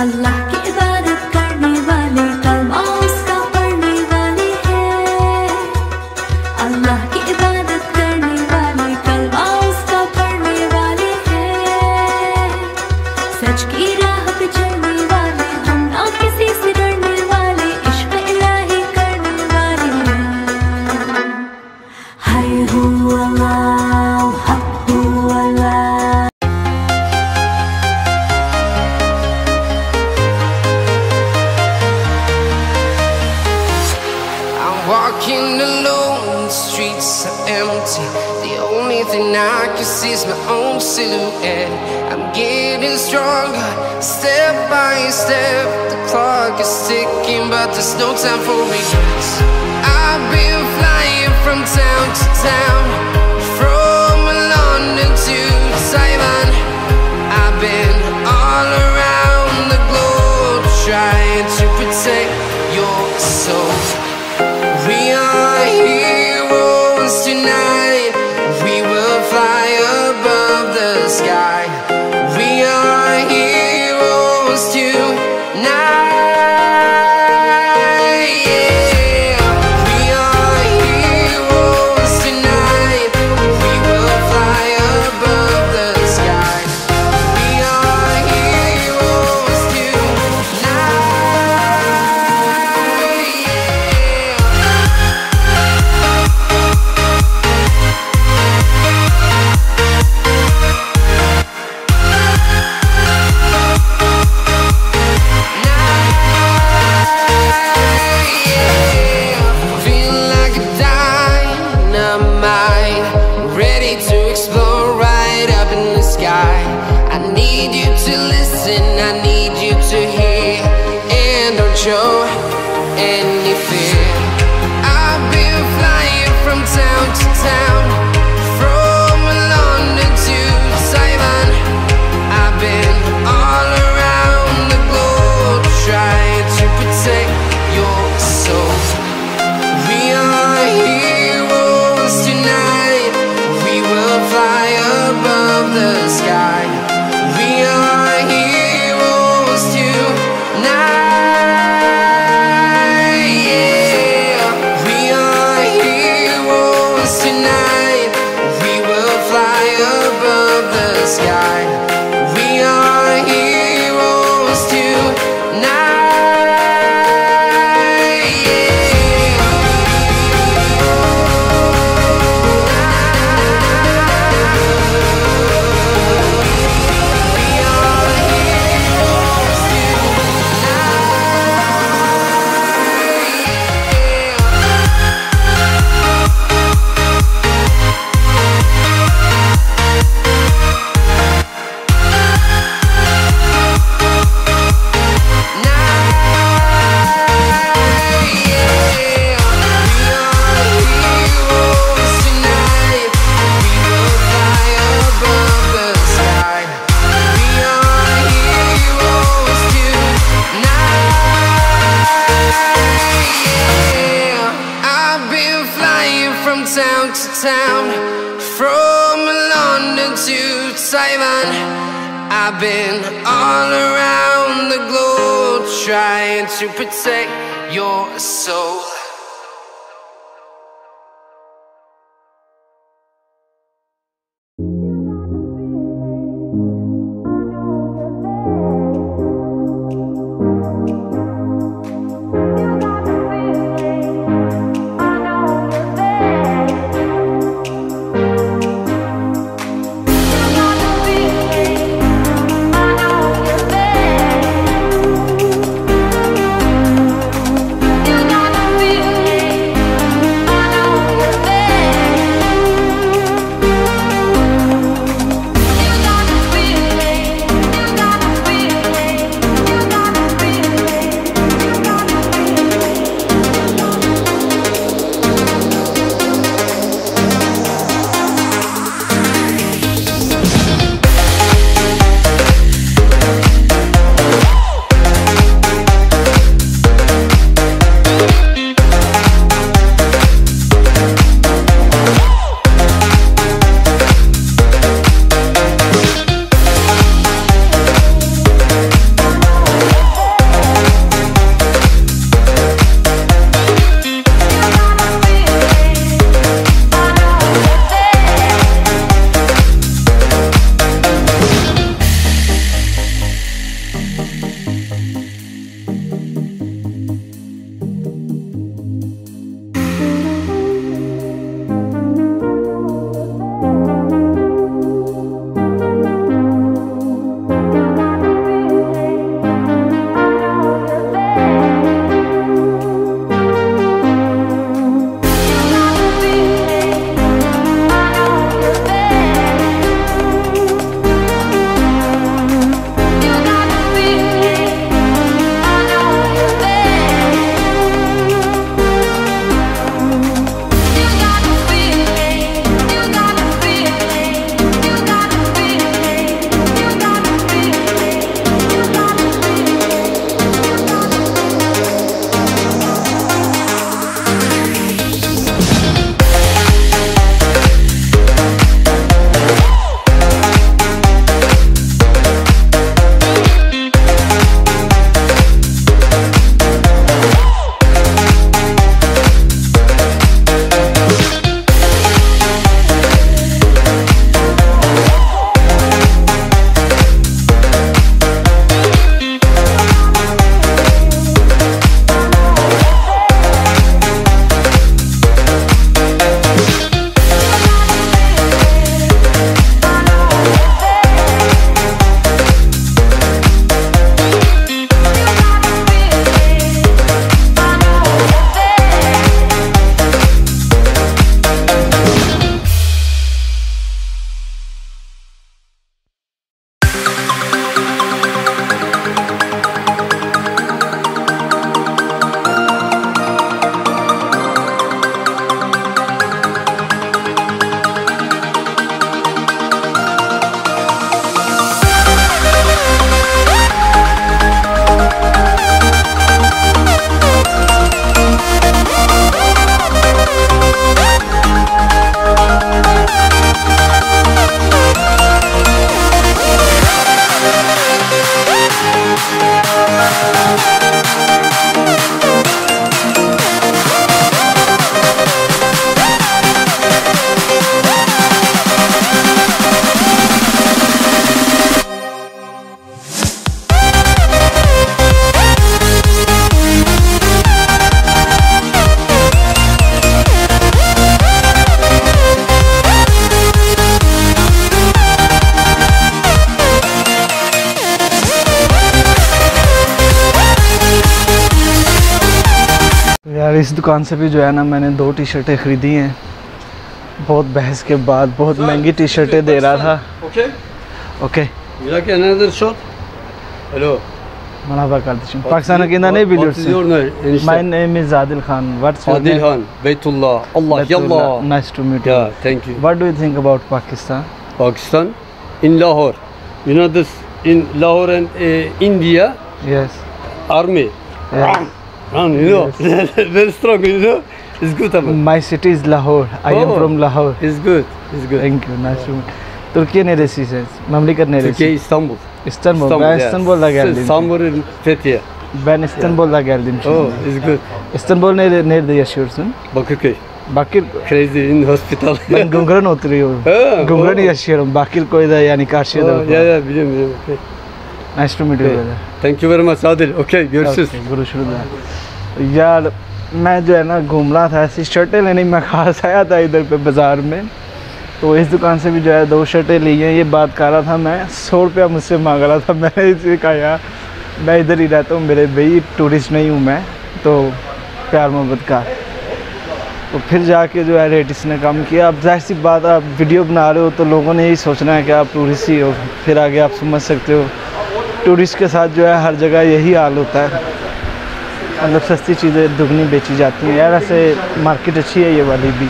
अल्लाह की इबादत करने वाले कलमा उसका पढ़ने वाले हैं। अल्लाह की इबादत करने वाले कलमा उसका पढ़ने वाले हैं। सच की राह पे चलने वाले हम ना किसी से डरने वाले, इश्क इलाही करने वाले हैं। हाय हू अल्लाह हक हू अल्लाह। Walking alone, the streets are empty. The only thing I can see is my own silhouette. I'm getting stronger, step by step. The clock is ticking, but there's no time for regrets. I've been flying from town to town, from London to Taiwan. I've been all around the globe, trying to protect your soul. We are heroes tonight. We will fly above the sky. We are heroes tonight. Yeah. We are heroes tonight. We will fly above the sky. We are heroes tonight. Show any fear. I've been flying from town to town, from London to Taiwan. I've been all around the globe, trying to protect your soul. We are heroes tonight. We will fly above the sky. We are heroes tonight. Sky. We are heroes tonight. Yeah. We are heroes town to town, from London to Taiwan. I've been all around the globe, trying to protect your soul. You gotta यार इस दुकान से भी जो है ना मैंने 2 T शर्टें ख़रीदी हैं, बहुत बहस के बाद। बहुत महंगी टी शर्टें दे रहा था। ओके हेलो मरहबा करते पाकिस्तान के नहीं video. My name is Adil Khan. What's your Adil Khan बैतुल्लाह अल्लाह यल्ला। Nice to meet you. Thank you. What do you think about Pakistan? Pakistan in Lahore, you know this in Lahore and India. Yes. Army. Yes. You know, very strong. You know, it's good. My city is Lahore. I am from Lahore. It's good. It's good. Thank you. Nice to meet. Türkiye neresi? Memleket neresi? Türkiye İstanbul. İstanbul. Ben İstanbul'da geldim. İstanbul in Fethiye. Ben İstanbul'da geldim şimdi. Oh, it's good. İstanbul nerede yaşıyorsun? Bakırköy. Bakırköy. Crazy in hospital. Ben Gungur'un oturuyorum. Gungur'un yaşıyorum. Bakırköy'de yani karşıda. Ya biliyorum. Okay. Nice to meet you brother. Thank you very much Adil. Okay, görüşürüz. görüşürüz यार। मैं जो है ना घूम रहा था, ऐसी शर्टें लेने मैं खास आया था इधर पे बाज़ार में, तो इस दुकान से भी जो है 2 शर्टें ली हैं। ये बात कर रहा था मैं, 100 रुपया मुझसे मांग रहा था। मैंने इसे कहा यार मैं इधर ही रहता हूँ, मेरे भाई टूरिस्ट नहीं हूँ मैं, तो प्यार मोहब्बत का। तो फिर जाके जो है रेट इसने कम किया। अब जाहिर सी बात, आप वीडियो बना रहे हो तो लोगों ने यही सोचना है कि आप टूरिस्ट ही हो। फिर आगे आप समझ सकते हो टूरिस्ट के साथ जो है हर जगह यही हाल होता है, मतलब सस्ती चीज़ें दुगनी बेची जाती हैं। यार ऐसे मार्केट अच्छी है ये वाली भी,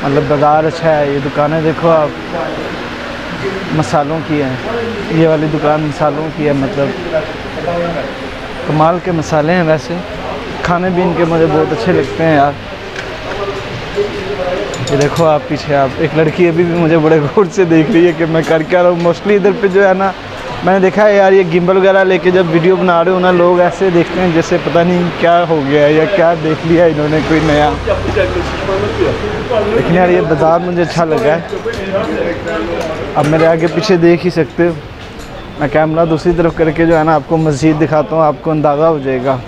मतलब बाज़ार अच्छा है। ये दुकानें देखो आप, मसालों की हैं। ये वाली दुकान मसालों की है, मतलब कमाल के मसाले हैं। वैसे खाने भी इनके मुझे बहुत अच्छे लगते हैं यार। ये देखो आप पीछे, आप एक लड़की अभी भी मुझे बड़े गौर से देख रही है कि मैं कर क्या रहा हूँ। मोस्टली इधर पे जो है ना, मैंने देखा है यार, ये गिम्बल वगैरह लेके जब वीडियो बना रहे हो ना, लोग ऐसे देखते हैं जैसे पता नहीं क्या हो गया है या क्या देख लिया इन्होंने कोई नया। लेकिन यार ये बाज़ार मुझे अच्छा लगा है। अब मेरे आगे पीछे देख ही सकते हो। मैं कैमरा दूसरी तरफ करके जो है ना आपको मस्जिद दिखाता हूँ, आपको अंदाज़ा हो जाएगा।